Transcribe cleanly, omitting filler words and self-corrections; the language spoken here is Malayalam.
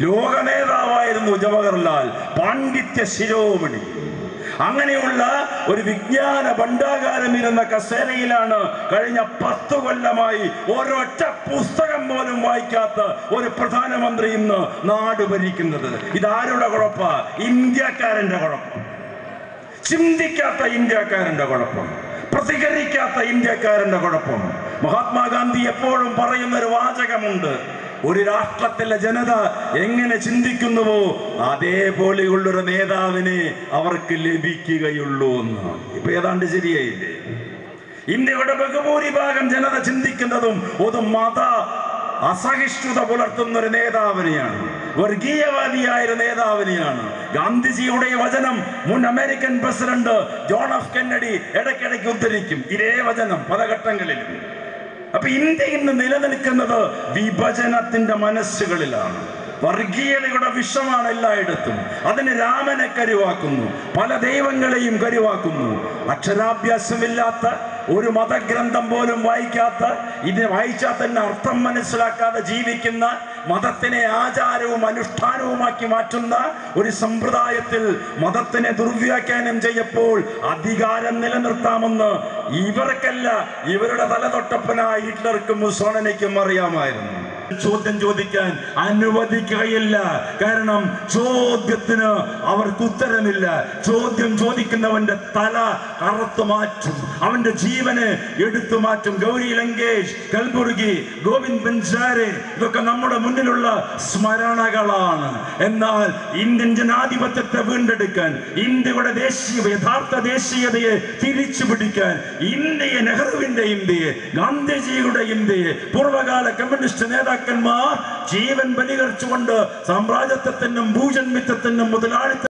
ലോക നേതാവായിരുന്നു ജവഹർലാൽ, പാണ്ഡിത്യ ശിരോമണി. അങ്ങനെയുള്ള ഒരു വിജ്ഞാന ഭണ്ഡാകാരം ഇരുന്ന കസേരയിലാണ് കഴിഞ്ഞ 10 കൊല്ലമായി ഒരൊറ്റ പുസ്തകം പോലും വായിക്കാത്ത ഒരു പ്രധാനമന്ത്രി ഇന്ന് നാട് ഭരിക്കുന്നത്. ഇതാരുടെ കുഴപ്പ? ഇന്ത്യക്കാരന്റെ കുഴപ്പം. ചിന്തിക്കാത്ത ഇന്ത്യക്കാരന്റെ കുഴപ്പം, പ്രതികരിക്കാത്ത ഇന്ത്യക്കാരന്റെ കുഴപ്പം. മഹാത്മാഗാന്ധി എപ്പോഴും പറയുന്ന ഒരു വാചകമുണ്ട്: ഒരു രാഷ്ട്രത്തിലെ ജനത എങ്ങനെ ചിന്തിക്കുന്നുവോ അതേപോലെയുള്ളൊരു നേതാവിനെ അവർക്ക് ലഭിക്കുകയുള്ളൂ എന്ന്. ഇപ്പൊ ഏതാണ്ട് ശരിയായില്ലേ? ഇന്ത്യയുടെ ബഹുഭൂരിഭാഗം ജനത ചിന്തിക്കുന്നതും ഒരു മത അസഹിഷ്ണുത പുലർത്തുന്ന ഒരു നേതാവിനെയാണ്, വർഗീയവാദിയായ ഒരു നേതാവിനെയാണ്. ഗാന്ധിജിയുടെ വചനം മുൻ American president John F Kennedy ഇടയ്ക്കിടയ്ക്ക് ഉദ്ധരിക്കും, ഇതേ വചനം പല ഘട്ടങ്ങളിലും. അപ്പൊ ഇന്ത്യ ഇന്ന് നിലനിൽക്കുന്നത് വിഭജനത്തിന്റെ മനസ്സുകളിലാണ്. വർഗീയതയുടെ വിഷമാണ് എല്ലായിടത്തും. അതിന് രാമനെ കരുവാക്കുന്നു, പല ദൈവങ്ങളെയും കരുവാക്കുന്നു. അക്ഷരാഭ്യാസമില്ലാത്ത, ഒരു മതഗ്രന്ഥം പോലും വായിക്കാത്ത, ഇതിനെ വായിച്ചാൽ തന്നെ അർത്ഥം മനസ്സിലാക്കാതെ ജീവിക്കുന്ന, മതത്തിനെ ആചാരവും അനുഷ്ഠാനവുമാക്കി മാറ്റുന്ന ഒരു സമ്പ്രദായത്തിൽ മതത്തിനെ ദുർവ്യാഖ്യാനം ചെയ്യപ്പോൾ അധികാരം നിലനിർത്താമെന്ന് ഇവർക്കല്ല, ഇവരുടെ തലതൊട്ടപ്പനായ ഹിറ്റ്ലർക്കും മുസോളിനിക്കും അറിയാമായിരുന്നു. ചോദ്യം ചോദിക്കാൻ അനുവദിക്കുകയില്ല. കാരണം ചോദ്യത്തിന് അവർക്ക് ഉത്തരമില്ല. ചോദ്യം ചോദിക്കുന്നവന്റെ തല അറുത്തു മാറ്റും, അവന്റെ ജീവന് എടുത്തു മാറ്റും. ഗൗരി ലങ്കേഷ്, കൽബുർഗി, ഗോവിന്ദ് ബൻസാരെ, ഇതൊക്കെ നമ്മുടെ മുന്നിലുള്ള സ്മരണകളാണ്. എന്നാൽ ഇന്ത്യൻ ജനാധിപത്യത്തെ വീണ്ടെടുക്കാൻ, ഇന്ത്യയുടെ യഥാർത്ഥ ദേശീയതയെ തിരിച്ചു പിടിക്കാൻ, ഇന്ത്യയെ, നെഹ്റുവിന്റെ ഇന്ത്യയെ, ഗാന്ധിജിയുടെ ഇന്ത്യയെ, പൂർവ്വകാല കമ്മ്യൂണിസ്റ്റ് നേതാക്കൾ ജീവൻ ബലികഴിച്ചുകൊണ്ട് സാമ്രാജ്യത്വത്തിനും ഭൂജന്മിത്വത്തിനും മുതലാളിത്ത